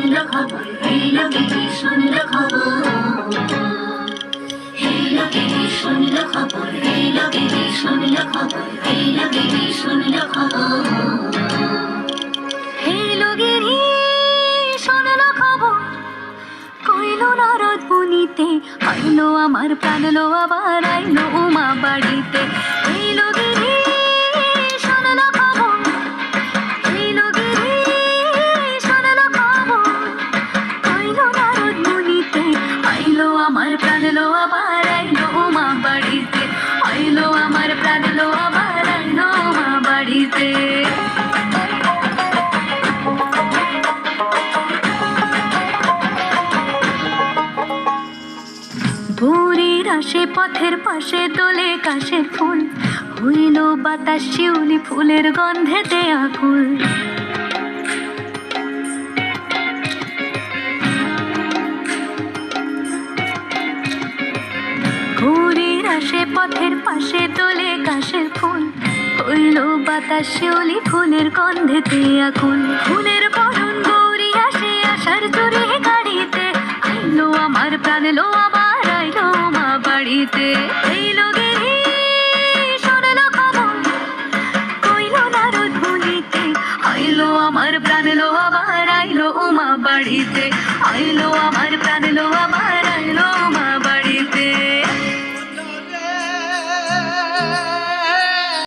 শুনল খবর, এল গিরি শুনল খবর, এল গিরি শুনল খবর, এল গিরি শুনল খবর, এল গিরি শুনল খবর, এল গিরি শুনল খবর। কইল নারদ মুনিতে, আইলো আমার প্রাণ লো আবার আইলো উমা বাড়িতে। এল গিরি শুনল খবর, এল গিরি শুনল খবর। কইল নারদ মুনিতে, আইলো আমার প্রাণ লো আবার আইলো উমা বাড়িতে। আইলো আমার প্রাণ লো আবার আইলো উমা বাড়িতে। ভোরের আসে পথের পাশে তোলে কাশের ফুল, হইল বাতাস শিউলি ফুলের গন্ধেতে আকুল। ভোরের আসে পথের পাশে তোলে কাশের ফুল, হইল বাতাস শিউলি ফুলের গন্ধেতে আকুল। ফুলের বরণ গৌরী আসে আশার জোরে গাড়িতে, আইলো আমার প্রাণ লো আবার আইলো মা বাড়িতে। এইলো গিরি শুনল খবর, কইল নারদ মুনিতে, আইলো আমার প্রাণ লো আবার আইলো উমা বাড়িতে। আইলো আমার প্রাণ লো আবার আইলো